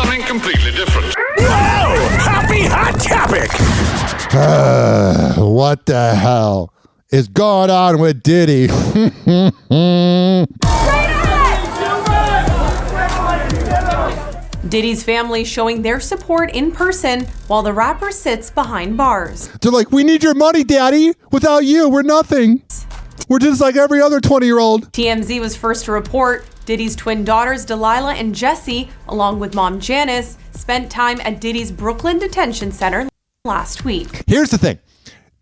something completely different. Whoa! Happy Hot Topic! What the hell is going on with Diddy? Diddy's family showing their support in person while the rapper sits behind bars. They're like, we need your money, Daddy. Without you, we're nothing. We're just like every other 20-year-old. TMZ was first to report Diddy's twin daughters, Delilah and Jessie, along with mom Janice, spent time at Diddy's Brooklyn Detention Center last week. Here's the thing.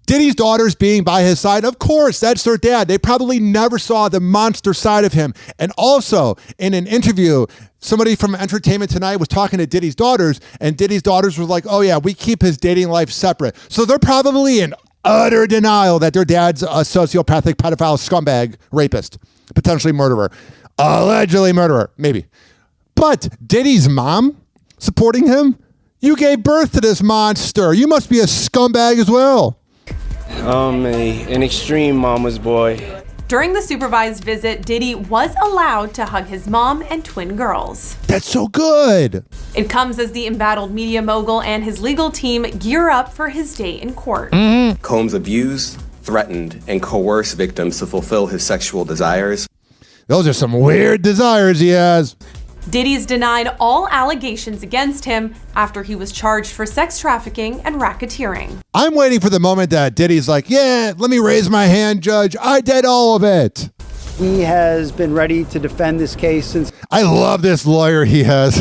Diddy's daughters being by his side, of course, that's their dad. They probably never saw the monster side of him. And also, in an interview, somebody from Entertainment Tonight was talking to Diddy's daughters, and Diddy's daughters were like, oh yeah, we keep his dating life separate. So they're probably in utter denial that their dad's a sociopathic, pedophile, scumbag, rapist, potentially murderer, allegedly murderer, maybe. But Diddy's mom supporting him? You gave birth to this monster. You must be a scumbag as well. An extreme mama's boy. During the supervised visit, Diddy was allowed to hug his mom and twin girls. That's so good. It comes as the embattled media mogul and his legal team gear up for his day in court. Combs abused, threatened, and coerced victims to fulfill his sexual desires. Those are some weird desires he has. Diddy's denied all allegations against him after he was charged for sex trafficking and racketeering. I'm waiting for the moment that Diddy's like, yeah, let me raise my hand, Judge. I did all of it. He has been ready to defend this case since... I love this lawyer he has.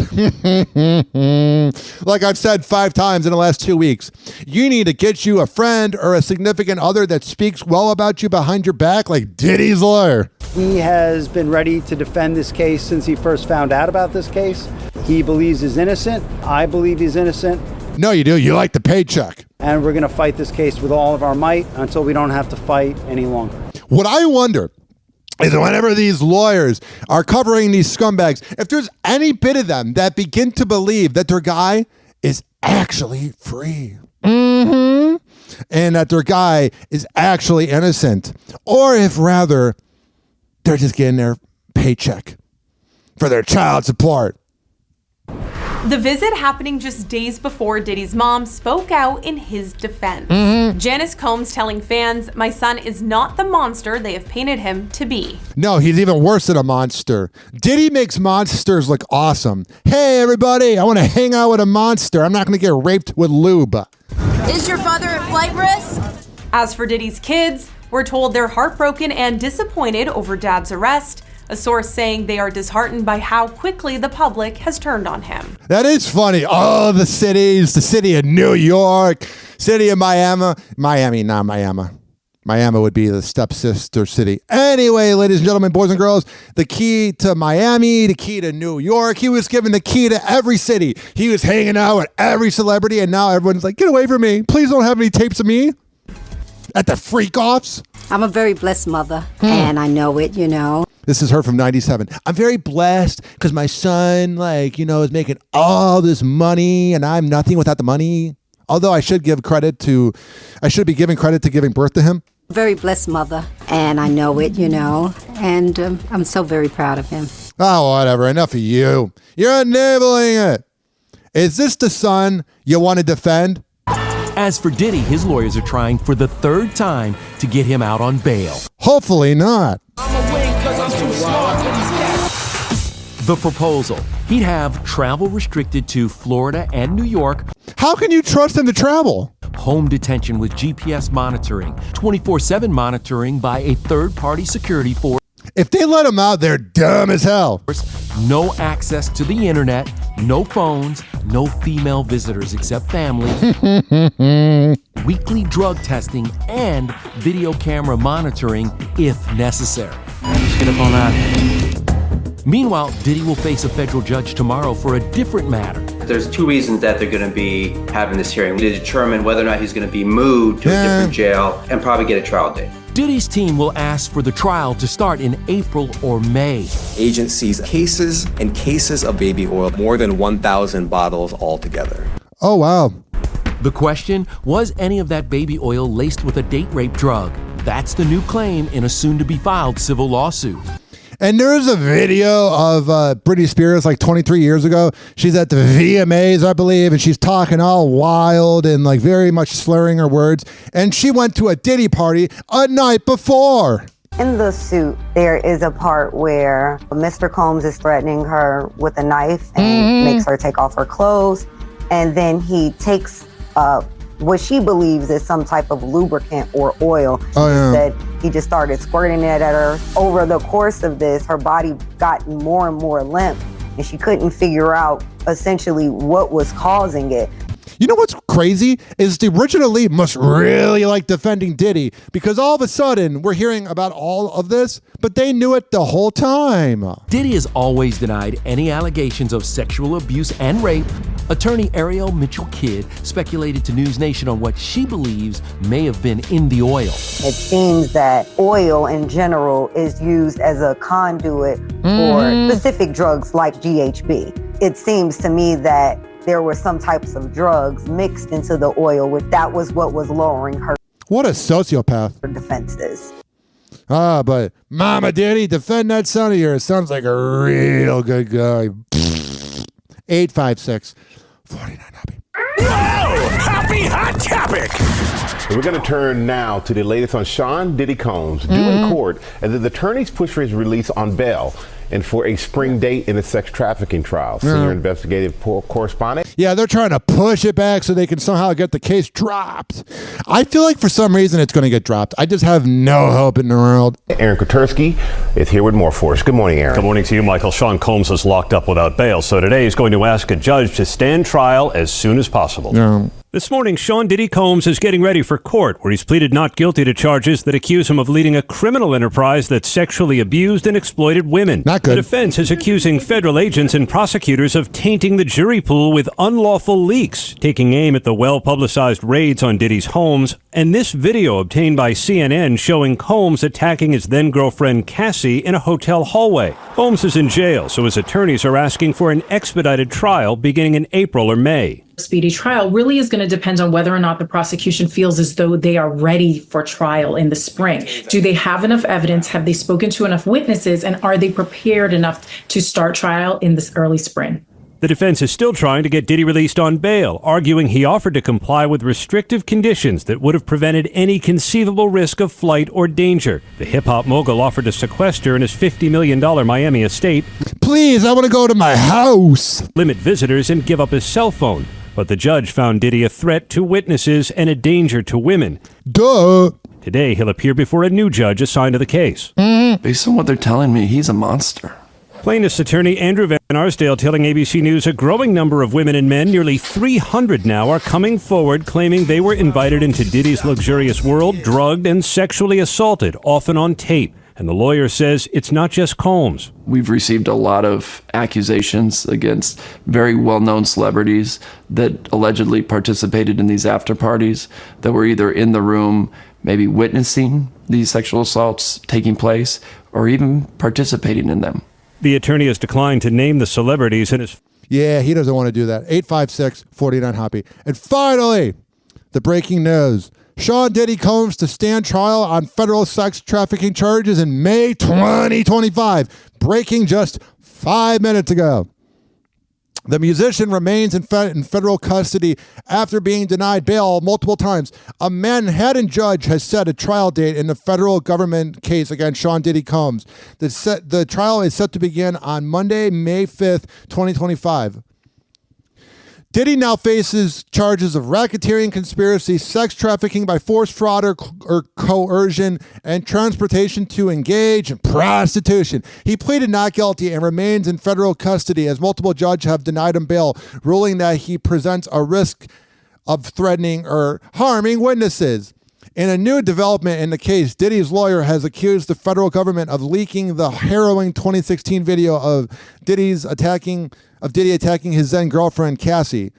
Like I've said 5 times in the last 2 weeks, you need to get you a friend or a significant other that speaks well about you behind your back like Diddy's lawyer. He has been ready to defend this case since he first found out about this case. He believes he's innocent. I believe he's innocent. No, you do. You like the paycheck. And we're going to fight this case with all of our might until we don't have to fight any longer. What I wonder is whenever these lawyers are covering these scumbags, if there's any bit of them that begin to believe that their guy is actually free. And that their guy is actually innocent. Or if rather, they're just getting their paycheck for their child support. The visit happening just days before Diddy's mom spoke out in his defense. Janice Combs telling fans, my son is not the monster they have painted him to be. No, he's even worse than a monster. Diddy makes monsters look awesome. Hey, everybody, I want to hang out with a monster. I'm not going to get raped with lube. Is your father at flight risk? As for Diddy's kids, we're told they're heartbroken and disappointed over dad's arrest. A source saying they are disheartened by how quickly the public has turned on him. That is funny. Oh, the cities, the city of New York, city of Miami. Miami would be the stepsister city. Anyway, ladies and gentlemen, boys and girls, the key to Miami, the key to New York. He was given the key to every city. He was hanging out with every celebrity, and now everyone's like, get away from me. Please don't have any tapes of me at the freak-offs. I'm a very blessed mother, and I know it, you know. This is her from 97. I'm very blessed because my son, is making all this money and I'm nothing without the money. Although I should be giving credit to giving birth to him. Very blessed mother, and I know it, you know, and I'm so very proud of him. Oh, whatever. Enough of you. You're enabling it. Is this the son you want to defend? As for Diddy, his lawyers are trying for the 3rd time to get him out on bail. Hopefully not. The proposal, he'd have travel restricted to Florida and New York. How can you trust him to travel? Home detention with GPS monitoring, 24/7 monitoring by a third-party security force. If they let him out, they're dumb as hell. No access to the internet, no phones, no female visitors except family. Weekly drug testing and video camera monitoring if necessary. Let's get up on that. Meanwhile, Diddy will face a federal judge tomorrow for a different matter. There's 2 reasons that they're going to be having this hearing to determine whether or not he's going to be moved to a different jail and probably get a trial date. Diddy's team will ask for the trial to start in April or May. Agencies cases and cases of baby oil, more than 1,000 bottles altogether. Oh, wow. The question, was any of that baby oil laced with a date rape drug? That's the new claim in a soon-to-be-filed civil lawsuit. And there is a video of Britney Spears like 23 years ago. She's at the VMAs, I believe, and she's talking all wild and like very much slurring her words. And she went to a Diddy party a night before. In the suit, there is a part where Mr. Combs is threatening her with a knife and makes her take off her clothes. And then he takes what she believes is some type of lubricant or oil. She said he just started squirting it at her. Over the course of this, her body got more and more limp, and she couldn't figure out essentially what was causing it. You know what's crazy is the original lead must really like defending Diddy, because all of a sudden we're hearing about all of this, but they knew it the whole time. Diddy has always denied any allegations of sexual abuse and rape. Attorney Ariel Mitchell-Kidd speculated to News Nation on what she believes may have been in the oil. It seems that oil in general is used as a conduit for specific drugs like GHB. It seems to me that there were some types of drugs mixed into the oil, that was what was lowering her. What a sociopath. Defenses. But Mama Diddy, defend that son of yours. Sounds like a real good guy. 856-49 Happy. Whoa! Happy hot topic! We're going to turn now to the latest on Sean Diddy Combs due in court as his attorneys push for his release on bail and for a spring date in a sex trafficking trial. Senior investigative correspondent. Yeah, they're trying to push it back so they can somehow get the case dropped. I feel like for some reason it's going to get dropped. I just have no hope in the world. Aaron Kotursky is here with more for us. Good morning, Aaron. Good morning to you, Michael. Sean Combs is locked up without bail, so today he's going to ask a judge to stand trial as soon as possible. No. This morning, Sean Diddy Combs is getting ready for court, where he's pleaded not guilty to charges that accuse him of leading a criminal enterprise that sexually abused and exploited women. Not good. The defense is accusing federal agents and prosecutors of tainting the jury pool with unlawful leaks, taking aim at the well-publicized raids on Diddy's homes, and this video obtained by CNN showing Combs attacking his then-girlfriend Cassie in a hotel hallway. Combs is in jail, so his attorneys are asking for an expedited trial beginning in April or May. Speedy trial really is going to depend on whether or not the prosecution feels as though they are ready for trial in the spring. Do they have enough evidence? Have they spoken to enough witnesses? And are they prepared enough to start trial in this early spring? The defense is still trying to get Diddy released on bail, arguing he offered to comply with restrictive conditions that would have prevented any conceivable risk of flight or danger. The hip-hop mogul offered to sequester in his $50 million Miami estate. Please, I want to go to my house. Limit visitors and give up his cell phone. But the judge found Diddy a threat to witnesses and a danger to women. Duh. Today, he'll appear before a new judge assigned to the case. Based on what they're telling me, he's a monster. Plaintiff's attorney Andrew Van Arsdale telling ABC News a growing number of women and men, nearly 300 now, are coming forward claiming they were invited into Diddy's luxurious world, drugged and sexually assaulted, often on tape. And the lawyer says it's not just Combs. We've received a lot of accusations against very well-known celebrities that allegedly participated in these after parties, that were either in the room, maybe witnessing these sexual assaults taking place, or even participating in them. The attorney has declined to name the celebrities in his... Yeah, he doesn't want to do that. 856-49 Happy. And finally, the breaking news. Sean Diddy Combs to stand trial on federal sex trafficking charges in May 2025. Breaking just 5 minutes ago. The musician remains in federal custody after being denied bail multiple times. A Manhattan judge has set a trial date in the federal government case against Sean Diddy Combs. The trial is set to begin on Monday, May 5th, 2025. Diddy now faces charges of racketeering, conspiracy, sex trafficking by force, fraud, or coercion, and transportation to engage in prostitution. He pleaded not guilty and remains in federal custody as multiple judges have denied him bail, ruling that he presents a risk of threatening or harming witnesses. In a new development in the case, Diddy's lawyer has accused the federal government of leaking the harrowing 2016 video of Diddy attacking his then girlfriend Cassie.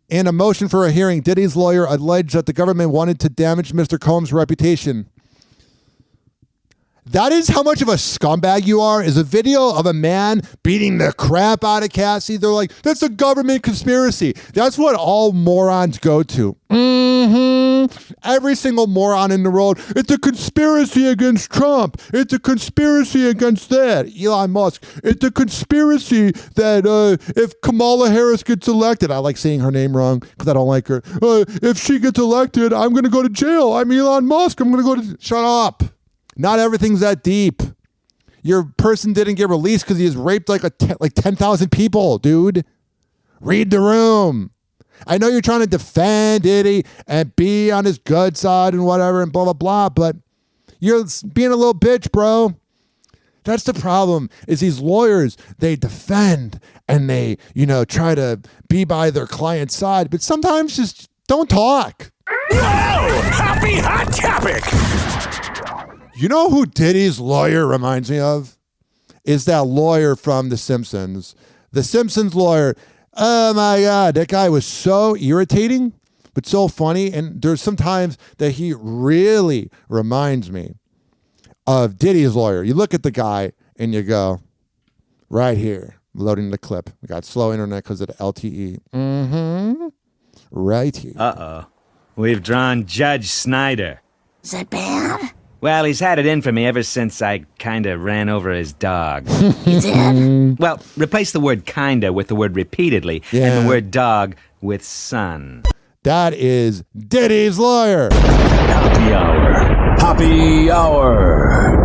In a motion for a hearing, Diddy's lawyer alleged that the government wanted to damage Mr. Combs' reputation. That is how much of a scumbag you are, is a video of a man beating the crap out of Cassie. They're like, that's a government conspiracy. That's what all morons go to. Every single moron in the world, it's a conspiracy against Trump. It's a conspiracy against that. Elon Musk, it's a conspiracy that if Kamala Harris gets elected, I like saying her name wrong because I don't like her. If she gets elected, I'm going to go to jail. I'm Elon Musk. I'm going to go to... Shut up. Not everything's that deep. Your person didn't get released because he has raped like 10,000 people, dude. Read the room. I know you're trying to defend Diddy and be on his good side and whatever and blah, blah, blah, but you're being a little bitch, bro. That's the problem, is these lawyers, they defend and they, try to be by their client's side, but sometimes just don't talk. Whoa! Happy Hot Topic! You know who Diddy's lawyer reminds me of? Is that lawyer from The Simpsons. The Simpsons lawyer. Oh my God, that guy was so irritating, but so funny. And there's some times that he really reminds me of Diddy's lawyer. You look at the guy and you go, right here, loading the clip. We got slow internet because of the LTE. Right here. Uh-oh. We've drawn Judge Snyder. Is that bad? Well, he's had it in for me ever since I kinda ran over his dog. You did? Well, replace the word kinda with the word repeatedly and the word dog with son. That is Diddy's lawyer. Happy Hour. Happy Hour.